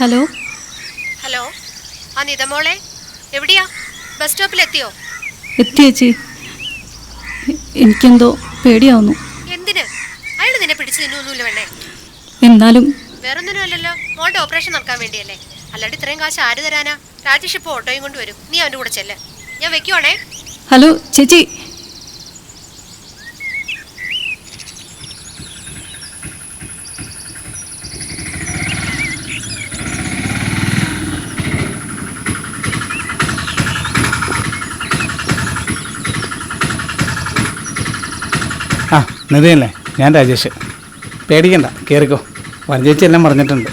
Hello hello, ആ നിത മോളെ, എവിടെയാ? ബസ് സ്റ്റോപ്പിലെത്തിയോ? എത്തി ചേച്ചി. എനിക്കെന്തോ പേടിയാവുന്നു. എന്തിന്? അയാൾ നിന്നെ പിടിച്ചു തിന്നൊന്നുമില്ല വേണേ. എന്നാലും വേറൊന്നിനും അല്ലല്ലോ, മോളുടെ ഓപ്പറേഷൻ നടക്കാൻ വേണ്ടിയല്ലേ. അല്ലാണ്ട് ഇത്രയും കാശ് ആര് തരാനാ? രാജേഷ് ഇപ്പോൾ ഓട്ടോയും കൊണ്ട് വരും, നീ അവൻ്റെ കൂടെ ചെല്ല്. ഞാൻ വെക്കുവാണേ. ഹലോ ചേച്ചി. ആ നിതയല്ലേ, ഞാൻ രാജേഷ്. പേടിക്കണ്ട, കയറിക്കോ. വഞ്ചേച്ചി എല്ലാം പറഞ്ഞിട്ടുണ്ട്.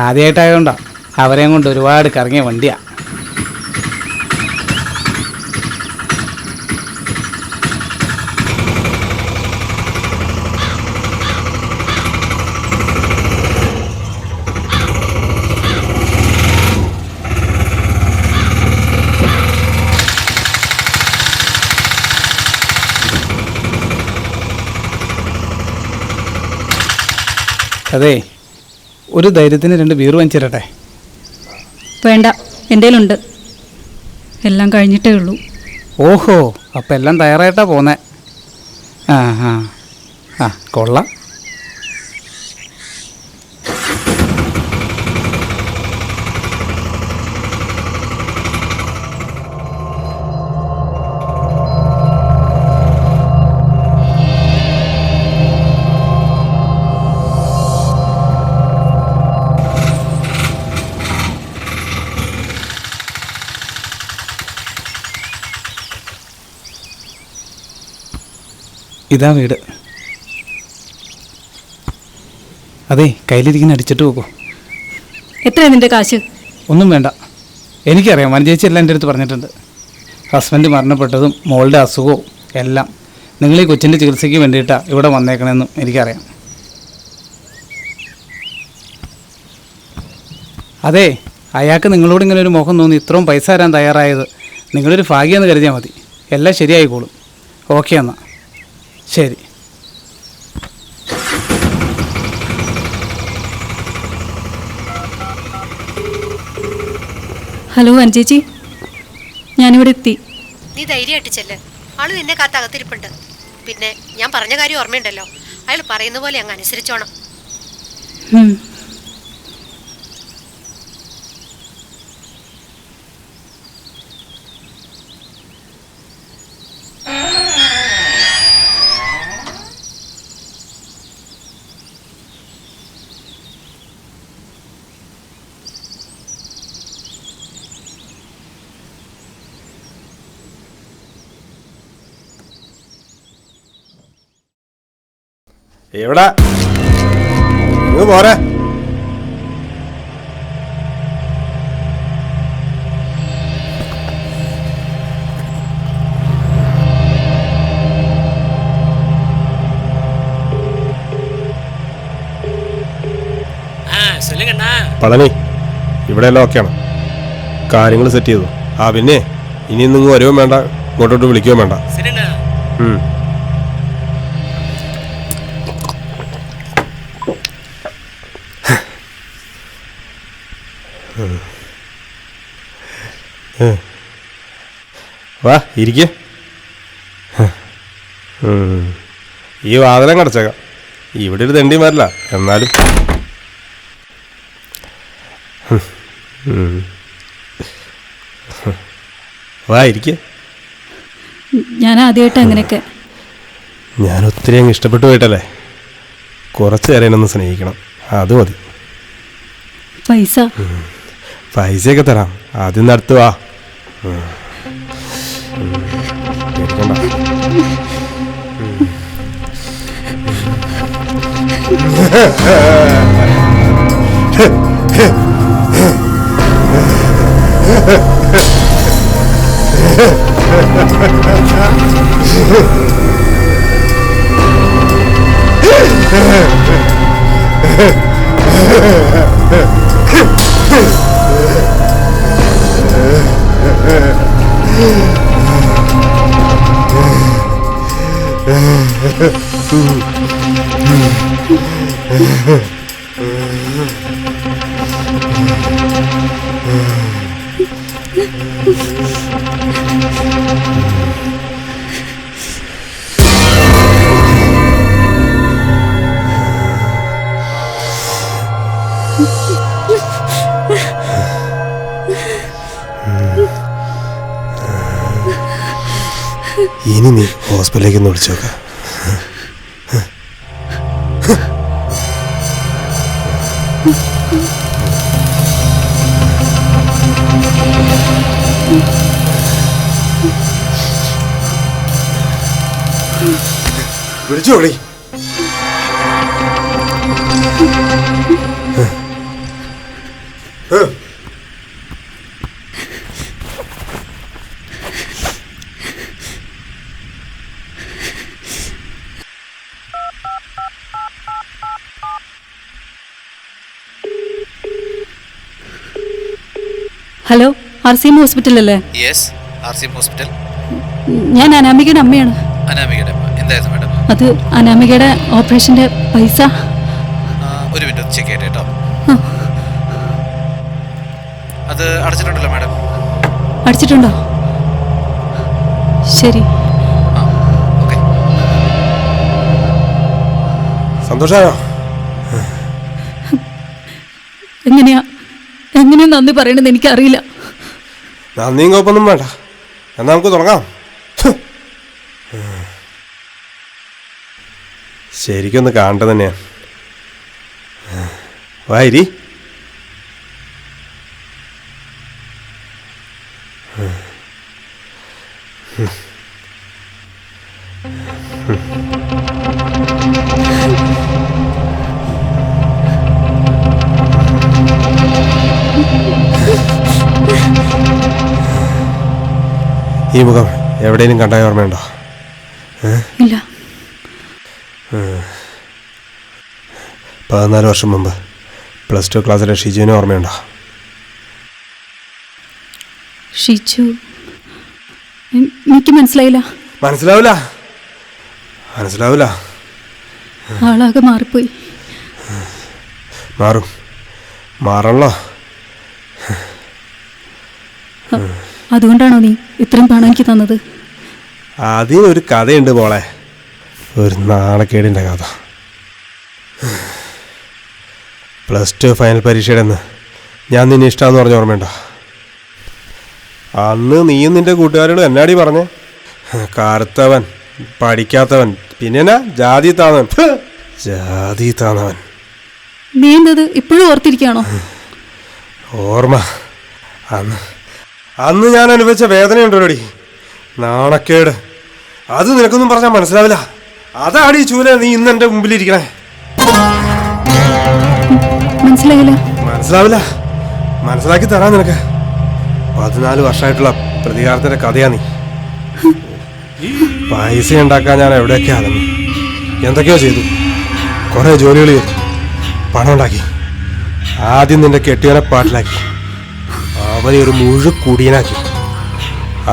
ആദ്യമായിട്ടായതുകൊണ്ടാണ്, അവരെയും കൊണ്ട് ഒരുപാട് കറങ്ങിയ വണ്ടിയാണ്. അതെ, ഒരു ധൈര്യത്തിന് 2 ബീർ വാങ്ങിച്ചിരട്ടെ? വേണ്ട, എൻ്റെ കയ്യിലുണ്ട്. എല്ലാം കഴിഞ്ഞിട്ടേ ഉള്ളൂ. ഓഹോ, അപ്പം എല്ലാം തയ്യാറായിട്ടാണ് പോന്നേ. ആ ആ ആ കൊള്ളാം. ഇതാ വീട്. അതെ, കയ്യിലിരിക്കുന്ന അടിച്ചിട്ട് പോകൂ. എത്രയാണ് നിൻ്റെ കാശ്? ഒന്നും വേണ്ട, എനിക്കറിയാം. വനജേച്ചി എല്ലാം എൻ്റെ അടുത്ത് പറഞ്ഞിട്ടുണ്ട്. ഹസ്ബൻഡ് മരണപ്പെട്ടതും മോളുടെ അസുഖവും എല്ലാം നിങ്ങൾ ഈ കൊച്ചിൻ്റെ ചികിത്സയ്ക്ക് വേണ്ടിയിട്ടാണ് ഇവിടെ വന്നേക്കണമെന്നും എനിക്കറിയാം. അതെ, അയാൾക്ക് നിങ്ങളോട് ഇങ്ങനെ ഒരു മോഹം തോന്നി ഇത്രയും പൈസ തരാൻ തയ്യാറായത് നിങ്ങളൊരു ഭാഗ്യമെന്ന് കരുതിയാൽ മതി. എല്ലാം ശരിയായിക്കോളും. ഓക്കെ എന്നാൽ ശരി. ഹലോ അഞ്ചേച്ചി, ഞാനിവിടെ എത്തി. നീ ധൈര്യമായിട്ട് ചെല്ല്, ആള് നിന്നെ കാത്ത് അകത്തിരിപ്പുണ്ട്. പിന്നെ ഞാൻ പറഞ്ഞ കാര്യം ഓർമ്മയുണ്ടല്ലോ, അയാൾ പറയുന്ന പോലെ അങ്ങ് അനുസരിച്ചോണം. എവിടാ പോരെ? പളനി, ഇവിടെ എല്ലാം ഓക്കെയാണ്. കാര്യങ്ങൾ സെറ്റ് ചെയ്തു. ആ പിന്നെ ഇനി നിങ്ങൾ വരുകയും വേണ്ട, ഇങ്ങോട്ടോട്ട് വിളിക്കുകയും വേണ്ട. വാ ഇരിക്കേ. ഈ വാതിലും കടച്ചേക്കാം. ഇവിടെ ഒരു തെണ്ടി മാറില്ല. എന്നാലും വാ ഇരിക്കേ. ഞാൻ ആദ്യമായിട്ട് അങ്ങനെയൊക്കെ. ഞാൻ ഒത്തിരി അങ്ങ് ഇഷ്ടപ്പെട്ടു പോയിട്ടല്ലേ. കുറച്ച് നേരം ഒന്ന് സ്നേഹിക്കണം, അത് മതി. പൈസയൊക്കെ തരാം, ആദ്യം നടത്തു വാ. ഇനി നീ ഹോസ്പിറ്റലിലേക്ക് ഒന്ന് വിളിച്ചു നോക്ക. വിളിച്ചോളി. ഹലോ, RCM ഹോസ്പിറ്റലല്ലേ? Yes, RCM hospital. ഞാൻ അനാമികയുടെ അമ്മയാണ്. അനാമികയുടെ അമ്മ. എന്തായിരുന്നു മാഡം? അത് അനാമികയുടെ ഓപ്പറേഷൻ്റെ പൈസ. ഒരു മിനിറ്റ് ചെക്ക് ചെയ്യട്ടെ കേട്ടോ. അത് അടച്ചിട്ടുണ്ടല്ലോ മാഡം. അടിച്ചിട്ടുണ്ടോ? ശരി. ഓക്കെ. സന്തോഷമായോ? എങ്ങനെയാ നന്ദി പറയണമെന്ന് എനിക്കറിയില്ല. നന്ദിയും കുഴപ്പമൊന്നും വേണ്ട. എന്നാൽ നമുക്ക് തുടങ്ങാം. ശരിക്കൊന്ന് കാണേണ്ടത് തന്നെയാണ്. വായിരി. ഈ മുഖം എവിടെയെങ്കിലും കണ്ടായ ഓർമ്മയുണ്ടോ? ഇല്ല. 14 വർഷം മുമ്പ് +2 ക്ലാസ്സിലെ ഷിജുവിനെ ഓർമ്മയുണ്ടോ? ഷിജു? എനിക്ക് മനസ്സിലായില്ല. മനസ്സിലാവില്ല. ആളാകെ മാറിപ്പോയി. മാറണല്ലോ. അതുകൊണ്ടാണോ നീ ഇത്രയും പണം എനിക്ക് തന്നത്? അതിനൊരു കഥയുണ്ട് മോളെ, ഒരു നാണക്കേടിൻ്റെ കഥ. +2 ഫൈനൽ പരീക്ഷയുടെ അന്ന് ഞാൻ നിന്നെ ഇഷ്ടമാണെന്ന് പറഞ്ഞ ഓർമ്മയുണ്ടോ? അന്ന് നീയും നിൻ്റെ കൂട്ടുകാരോട് എന്നാടി പറഞ്ഞേ? കറുത്തവൻ, പഠിക്കാത്തവൻ, പിന്നെ ജാതി താന്നവൻ. നീ എന്തത് ഇപ്പോഴും ഓർത്തിരിക്കുകയാണോ? ഓർമ്മ. അന്ന് ഞാൻ അനുഭവിച്ച വേദനയുണ്ടോടി, നാണക്കേട്. അത് നിനക്കൊന്നും പറഞ്ഞാൽ മനസ്സിലാവില്ല. അതാടി ചൂല നീ ഇന്ന് എൻ്റെ മുമ്പിലിരിക്കണേ. മനസ്സിലാവില്ല. മനസ്സിലാക്കി തരാൻ നിനക്ക്. 14 വർഷമായിട്ടുള്ള പ്രതികാരത്തിന്റെ കഥയാ നീ. പൈസ ഉണ്ടാക്കാൻ ഞാൻ എവിടെയൊക്കെയാ അലഞ്ഞു, എന്തൊക്കെയോ ചെയ്തു. കുറെ ജോലികൾ ചെയ്തു, പണം ഉണ്ടാക്കി. ആദ്യം നിന്റെ കെട്ടിയവനെ പാട്ടിലാക്കി, അവനെ ഒരു മുഴുക്കുടിയനാക്കി.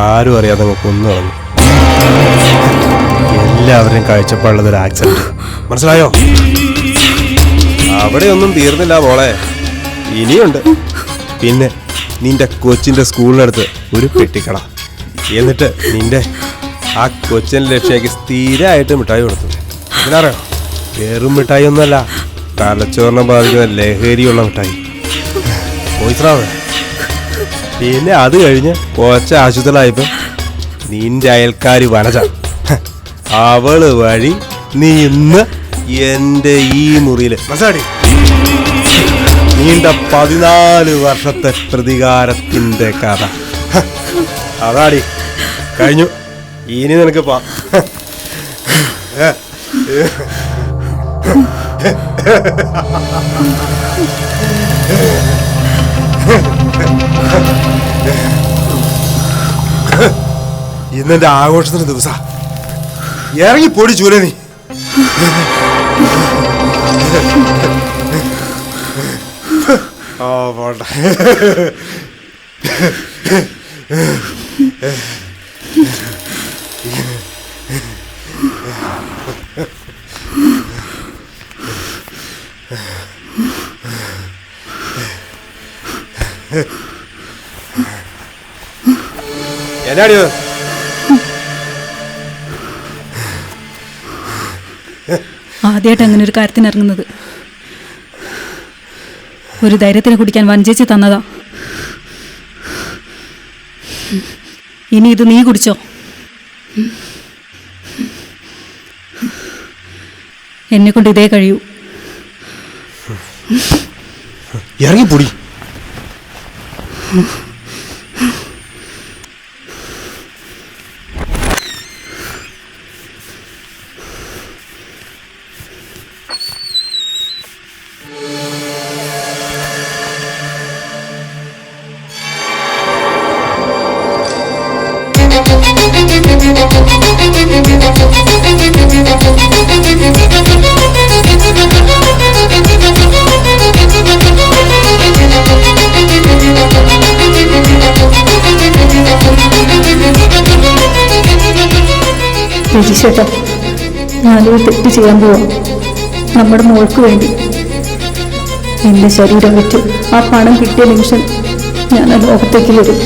ആരും അറിയാതെ കൊന്നു കളഞ്ഞു. എല്ലാവരുടെയും കാഴ്ചപ്പാടുള്ളത് ഒരു ആക്സിഡന്റ്. മനസ്സിലായോ? അവിടെയൊന്നും തീർന്നില്ല മോളെ, ഇനിയുണ്ട്. പിന്നെ നിന്റെ കൊച്ചിൻ്റെ സ്കൂളിനടുത്ത് ഒരു പെട്ടിക്കട. എന്നിട്ട് നിന്റെ ആ കൊച്ചിനെ ലക്ഷ്യമാക്കി സ്ഥിരമായിട്ട് മിഠായി കൊടുത്തു. അതിനറിയോ, വെറും മിഠായി ഒന്നുമല്ല, തലച്ചോറിനെ ബാധിക്കുന്ന ലഹരിയുള്ള മിഠായി, പോയിസ്രാവ്. പിന്നെ അത് കഴിഞ്ഞ് കൊച്ച ആശുപത്രിയിലായപ്പോൾ നിന്റെ അയൽക്കാരി വനജ, അവള് വഴി നീ ഇന്ന് എൻ്റെ ഈ മുറിയിൽ മനസ്സിലാടി. നീണ്ട 14 വർഷത്തെ പ്രതികാരത്തിൻ്റെ കഥ അതാടി കഴിഞ്ഞു. ഇനി നിനക്ക് ഇന്നെന്റെ ആഘോഷത്തിന് ദിവസ. ഇറങ്ങി പൊടി ചൂല നീ. ഓ പോട്ടെ. എന്നാടിയോ ആദ്യമായിട്ട് അങ്ങനെ ഒരു കാര്യത്തിന് ഇറങ്ങുന്നത്. ഒരു ധൈര്യത്തിന് കുടിക്കാൻ വഞ്ചേച്ചി തന്നതാ. ഇനി ഇത് നീ കുടിച്ചോ. എന്നെക്കൊണ്ട് ഇതേ കഴിയൂ. ഇറങ്ങിപ്പൊടി. രജിഷേട്ടാ, ഞാനൊരു തെറ്റ് ചെയ്യാൻ പോവാം. നമ്മുടെ മോൾക്ക് വേണ്ടി. എൻ്റെ ശരീരം വിറ്റ് ആ പണം കിട്ടിയ നിമിഷം ഞാൻ ആ ലോകത്തേക്ക് വരും.